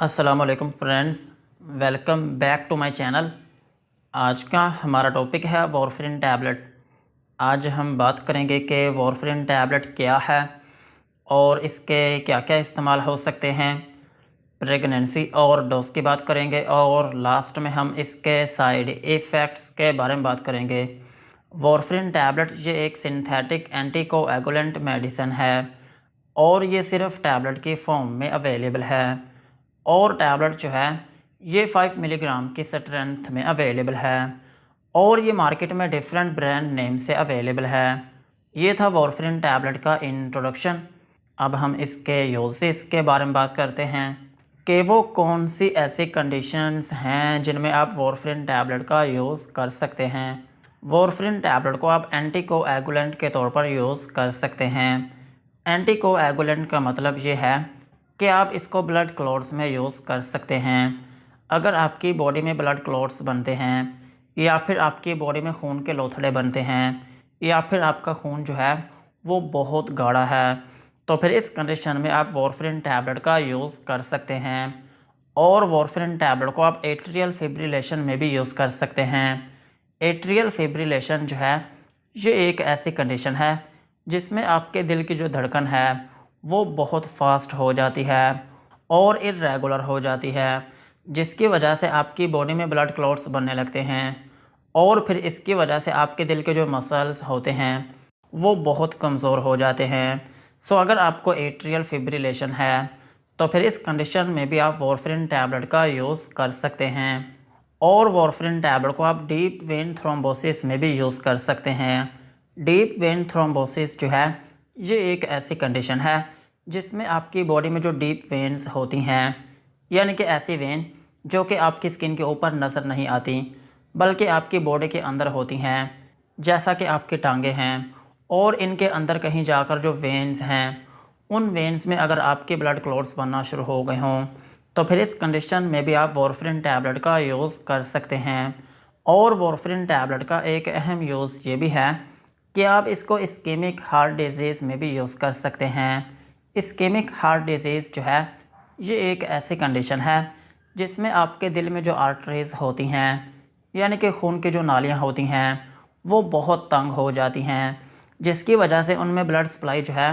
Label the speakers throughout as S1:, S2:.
S1: अस्सलामुअलैकुम friends, welcome back to my channel. आज का हमारा टॉपिक है वारफेरिन टैबलेट। आज हम बात करेंगे कि वारफेरिन टैबलेट क्या है और इसके क्या क्या इस्तेमाल हो सकते हैं। प्रेगनेंसी और डोज की बात करेंगे और लास्ट में हम इसके साइड इफ़ेक्ट्स के बारे में बात करेंगे। वारफेरिन टैबलेट ये एक सिंथेटिक एंटीकोएगुलेंट मेडिसिन है और ये सिर्फ टैबलेट की फॉर्म में अवेलेबल है। और टैबलेट जो है ये 5 मिलीग्राम की स्ट्रेंथ में अवेलेबल है और ये मार्केट में डिफरेंट ब्रांड नेम से अवेलेबल है। ये था वारफेरिन टैबलेट का इंट्रोडक्शन। अब हम इसके यूजेस के बारे में बात करते हैं कि वो कौन सी ऐसी कंडीशंस हैं जिनमें आप वारफेरिन टैबलेट का यूज़ कर सकते हैं। वारफेरिन टैबलेट को आप एंटीकोएगुलेंट के तौर पर यूज़ कर सकते हैं। एंटीकोएगुलेंट का मतलब ये है कि आप इसको ब्लड क्लॉट्स में यूज़ कर सकते हैं। अगर आपकी बॉडी में ब्लड क्लॉट्स बनते हैं या फिर आपकी बॉडी में खून के लोथड़े बनते हैं या फिर आपका खून जो है वो बहुत गाढ़ा है, तो फिर इस कंडीशन में आप वारफेरिन टैबलेट का यूज़ कर सकते हैं। और वारफेरिन टैबलेट को आप एट्रियल फिब्रिलेशन में भी यूज़ कर सकते हैं। एट्रियल फिब्रिलेशन जो है ये एक ऐसी कंडीशन है जिसमें आपके दिल की जो धड़कन है वो बहुत फास्ट हो जाती है और इर्रेगुलर हो जाती है, जिसकी वजह से आपकी बॉडी में ब्लड क्लॉट्स बनने लगते हैं और फिर इसकी वजह से आपके दिल के जो मसल्स होते हैं वो बहुत कमज़ोर हो जाते हैं। सो अगर आपको एट्रियल फिब्रिलेशन है तो फिर इस कंडीशन में भी आप वारफेरिन टैबलेट का यूज़ कर सकते हैं। और वारफेरिन टैबलेट को आप डीप वेन थ्रोम्बोसिस में भी यूज़ कर सकते हैं। डीप वेन थ्रोम्बोसिस जो है ये एक ऐसी कंडीशन है जिसमें आपकी बॉडी में जो डीप वेन्स होती हैं, यानी कि ऐसी वेन जो कि आपकी स्किन के ऊपर नज़र नहीं आती बल्कि आपकी बॉडी के अंदर होती हैं, जैसा कि आपकी टांगें हैं, और इनके अंदर कहीं जाकर जो वेन्स हैं उन वेन्स में अगर आपके ब्लड क्लॉट्स बनना शुरू हो गए हों तो फिर इस कंडीशन में भी आप वारफेरिन टैबलेट का यूज़ कर सकते हैं। और वारफेरिन टैबलेट का एक अहम यूज़ ये भी है कि आप इसको इस्केमिक हार्ट डिजीज़ में भी यूज़ कर सकते हैं। इस्केमिक हार्ट डिजीज़ जो है ये एक ऐसी कंडीशन है जिसमें आपके दिल में जो आर्टरीज़ होती हैं, यानी कि खून की जो नालियाँ होती हैं वो बहुत तंग हो जाती हैं, जिसकी वजह से उनमें ब्लड सप्लाई जो है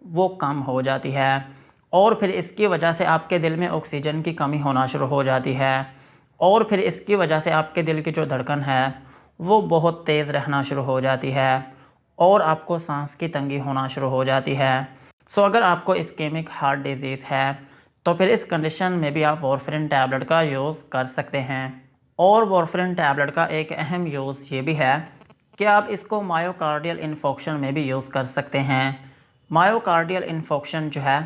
S1: वो कम हो जाती है और फिर इसकी वजह से आपके दिल में ऑक्सीजन की कमी होना शुरू हो जाती है और फिर इसकी वजह से आपके दिल की जो धड़कन है वो बहुत तेज़ रहना शुरू हो जाती है और आपको सांस की तंगी होना शुरू हो जाती है। सो अगर आपको इस्केमिक हार्ट डिजीज़ है तो फिर इस कंडीशन में भी आप वारफेरिन टैबलेट का यूज़ कर सकते हैं। और वारफेरिन टैबलेट का एक अहम यूज़ ये भी है कि आप इसको मायोकार्डियल इन्फेक्शन में भी यूज़ कर सकते हैं। मायोकार्डियल इन्फेक्शन जो है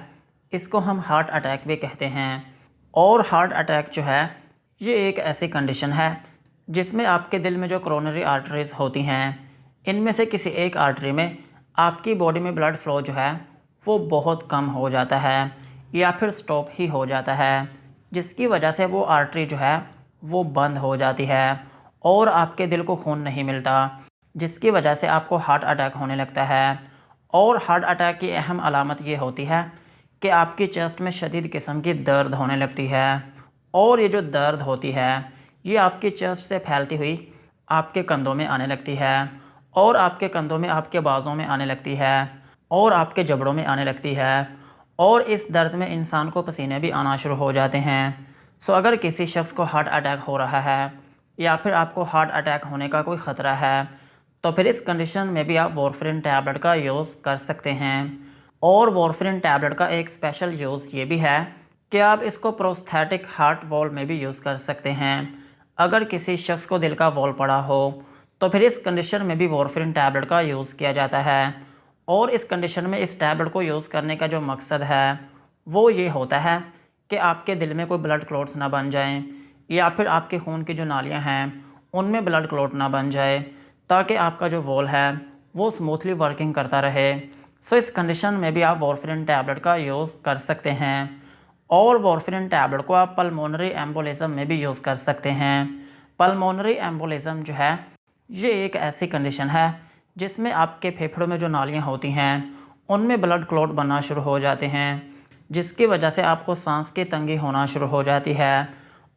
S1: इसको हम हार्ट अटैक भी कहते हैं। और हार्ट अटैक जो है ये एक ऐसी कंडीशन है जिसमें आपके दिल में जो कोरोनरी आर्टरीज़ होती हैं इनमें से किसी एक आर्टरी में आपकी बॉडी में ब्लड फ्लो जो है वो बहुत कम हो जाता है या फिर स्टॉप ही हो जाता है, जिसकी वजह से वो आर्टरी जो है वो बंद हो जाती है और आपके दिल को खून नहीं मिलता, जिसकी वजह से आपको हार्ट अटैक होने लगता है। और हार्ट अटैक की अहम अलामत ये होती है कि आपकी चेस्ट में शदीद किस्म की दर्द होने लगती है और ये जो दर्द होती है ये आपकी चेस्ट से फैलती हुई आपके कंधों में आने लगती है और आपके कंधों में, आपके बाजों में आने लगती है और आपके जबड़ों में आने लगती है और इस दर्द में इंसान को पसीने भी आना शुरू हो जाते हैं। सो अगर किसी शख्स को हार्ट अटैक हो रहा है या फिर आपको हार्ट अटैक होने का कोई ख़तरा है तो फिर इस कंडीशन में भी आप वारफेरिन टैबलेट का यूज़ कर सकते हैं। और वारफेरिन टैबलेट का एक स्पेशल यूज़ ये भी है कि आप इसको प्रोस्थेटिक हार्ट वॉल में भी यूज़ कर सकते हैं। अगर किसी शख्स को दिल का वॉल पड़ा हो तो फिर इस कंडीशन में भी वारफेरिन टैबलेट का यूज़ किया जाता है। और इस कंडीशन में इस टैबलेट को यूज़ करने का जो मकसद है वो ये होता है कि आपके दिल में कोई ब्लड क्लॉट्स ना बन जाएं या फिर आपके खून की जो नालियां हैं उनमें ब्लड क्लॉट ना बन जाए, ताकि आपका जो वॉल है वो स्मूथली वर्किंग करता रहे। सो इस कंडीशन में भी आप वारफेरिन टैबलेट का यूज़ कर सकते हैं। और वारफेरिन टैबलेट को आप पल्मोनरी एम्बोलिज्म में भी यूज़ कर सकते हैं। पल्मोनरी एम्बोलिज्म जो है ये एक ऐसी कंडीशन है जिसमें आपके फेफड़ों में जो नालियाँ होती हैं उनमें ब्लड क्लॉट बनना शुरू हो जाते हैं, जिसकी वजह से आपको सांस की तंगी होना शुरू हो जाती है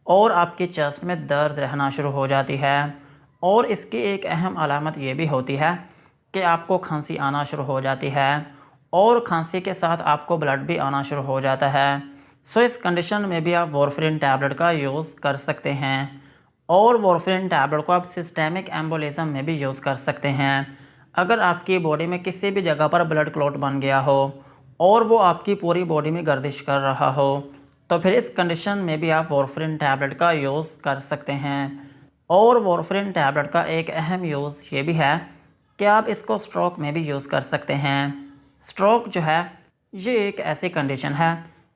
S1: और आपकी चेस्ट में दर्द रहना शुरू हो जाती है। और इसकी एक अहम अलामत ये भी होती है कि आपको खांसी आना शुरू हो जाती है और खांसी के साथ आपको ब्लड भी आना शुरू हो जाता है। सो इस कंडीशन में भी आप वारफरिन टैबलेट का यूज़ कर सकते हैं और वारफरिन टैबलेट को आप सिस्टेमिक एम्बोलिज्म में भी यूज़ कर सकते हैं। अगर आपकी बॉडी में किसी भी जगह पर ब्लड क्लॉट बन गया हो और वो आपकी पूरी बॉडी में गर्दिश कर रहा हो तो फिर इस कंडीशन में भी आप वारफरिन टैबलेट का यूज़ कर सकते हैं। और वारफरिन टैबलेट का एक अहम यूज़ ये भी है कि आप इसको स्ट्रोक में भी यूज़ कर सकते हैं। स्ट्रोक जो है ये एक ऐसी कंडीशन है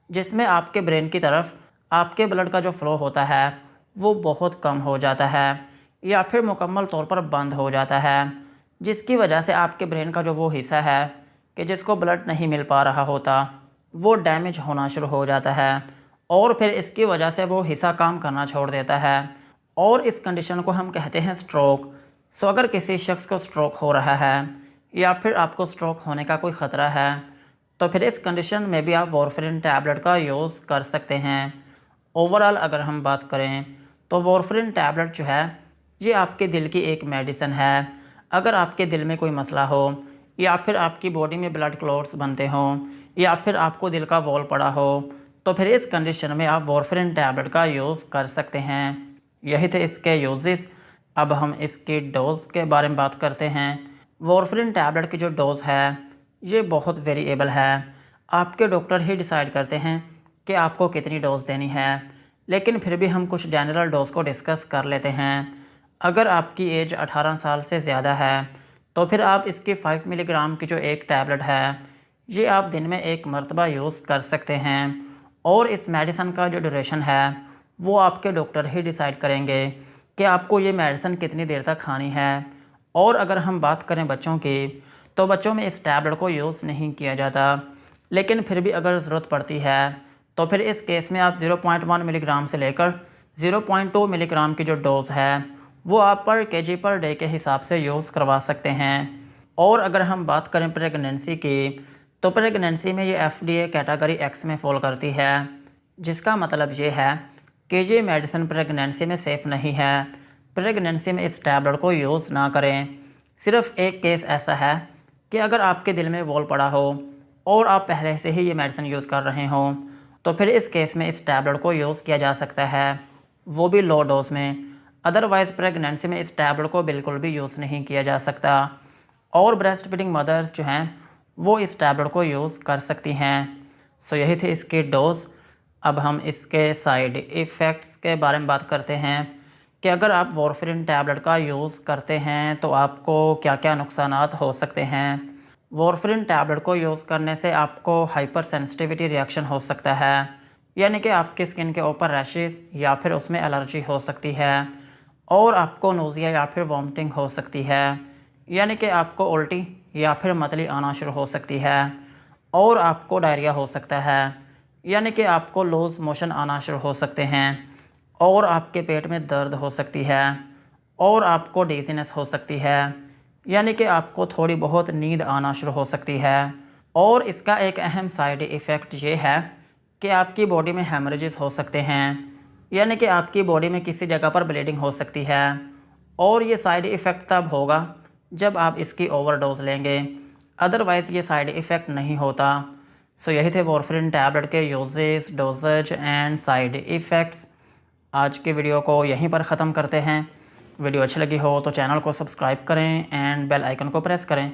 S1: जिसमें आपके ब्रेन की तरफ आपके ब्लड का जो फ़्लो होता है वो बहुत कम हो जाता है या फिर मुकम्मल तौर पर बंद हो जाता है, जिसकी वजह से आपके ब्रेन का जो वो हिस्सा है कि जिसको ब्लड नहीं मिल पा रहा होता वो डैमेज होना शुरू हो जाता है और फिर इसकी वजह से वो हिस्सा काम करना छोड़ देता है और इस कंडीशन को हम कहते हैं स्ट्रोक। सो अगर किसी शख्स को स्ट्रोक हो रहा है या फिर आपको स्ट्रोक होने का कोई ख़तरा है तो फिर इस कंडीशन में भी आप वारफरिन टैबलेट का यूज़ कर सकते हैं। ओवरऑल अगर हम बात करें तो वारफरिन टैबलेट जो है ये आपके दिल की एक मेडिसिन है। अगर आपके दिल में कोई मसला हो या फिर आपकी बॉडी में ब्लड क्लॉट्स बनते हों या फिर आपको दिल का बॉल पड़ा हो तो फिर इस कंडीशन में आप वारफरिन टैबलेट का यूज़ कर सकते हैं। यही थे इसके यूजेस। अब हम इसकी डोज़ के बारे में बात करते हैं। वारफरिन टैबलेट की जो डोज़ है ये बहुत वेरिएबल है। आपके डॉक्टर ही डिसाइड करते हैं कि आपको कितनी डोज़ देनी है, लेकिन फिर भी हम कुछ जनरल डोज़ को डिस्कस कर लेते हैं। अगर आपकी एज 18 साल से ज़्यादा है तो फिर आप इसकी 5 मिलीग्राम की जो एक टैबलेट है ये आप दिन में एक मरतबा यूज़ कर सकते हैं और इस मेडिसिन का जो ड्यूरेशन है वो आपके डॉक्टर ही डिसाइड करेंगे कि आपको ये मेडिसिन कितनी देर तक खानी है। और अगर हम बात करें बच्चों की तो बच्चों में इस टैबलेट को यूज़ नहीं किया जाता, लेकिन फिर भी अगर ज़रूरत पड़ती है तो फिर इस केस में आप 0.1 मिलीग्राम से लेकर 0.2 मिलीग्राम की जो डोज़ है वो आप पर केजी पर डे के हिसाब से यूज़ करवा सकते हैं। और अगर हम बात करें प्रेगनेंसी की तो प्रेगनेंसी में ये FDA कैटेगरी X में फॉल करती है, जिसका मतलब ये है कि ये मेडिसिन प्रेगनेंसी में सेफ़ नहीं है। प्रेगनेंसी में इस टैबलेट को यूज़ ना करें। सिर्फ़ एक केस ऐसा है कि अगर आपके दिल में बॉल पड़ा हो और आप पहले से ही ये मेडिसिन यूज़ कर रहे हों तो फिर इस केस में इस टैबलेट को यूज़ किया जा सकता है, वो भी लो डोज में। अदरवाइज़ प्रेगनेंसी में इस टैबलेट को बिल्कुल भी यूज़ नहीं किया जा सकता। और ब्रेस्ट फीडिंग मदर्स जो हैं वो इस टैबलेट को यूज़ कर सकती हैं। सो यही थे इसके डोज़। अब हम इसके साइड इफ़ेक्ट्स के बारे में बात करते हैं कि अगर आप वारफरिन टैबलेट का यूज़ करते हैं तो आपको क्या क्या नुकसानात हो सकते हैं। वारफरिन टैबलेट को यूज़ करने से आपको हाइपर सेंसिटिविटी रिएक्शन हो सकता है, यानी कि आपकी स्किन के ऊपर रैशेस या फिर उसमें एलर्जी हो सकती है और आपको नोज़िया या फिर वॉमिटिंग हो सकती है, यानी कि आपको उल्टी या फिर मतली आना शुरू हो सकती है और आपको डायरिया हो सकता है, यानी कि आपको लूज़ मोशन आना शुरू हो सकते हैं और आपके पेट में दर्द हो सकती है और आपको डिज़ीनेस हो सकती है, यानी कि आपको थोड़ी बहुत नींद आना शुरू हो सकती है। और इसका एक अहम साइड इफ़ेक्ट ये है कि आपकी बॉडी में हेमरेजेस हो सकते हैं, यानी कि आपकी बॉडी में किसी जगह पर ब्लीडिंग हो सकती है और ये साइड इफ़ेक्ट तब होगा जब आप इसकी ओवरडोज लेंगे, अदरवाइज़ ये साइड इफ़ेक्ट नहीं होता। सो यही थे वारफरिन टैबलेट के uses, doses and side effects. आज के वीडियो को यहीं पर ख़त्म करते हैं। वीडियो अच्छी लगी हो तो चैनल को सब्सक्राइब करें एंड बेल आइकन को प्रेस करें।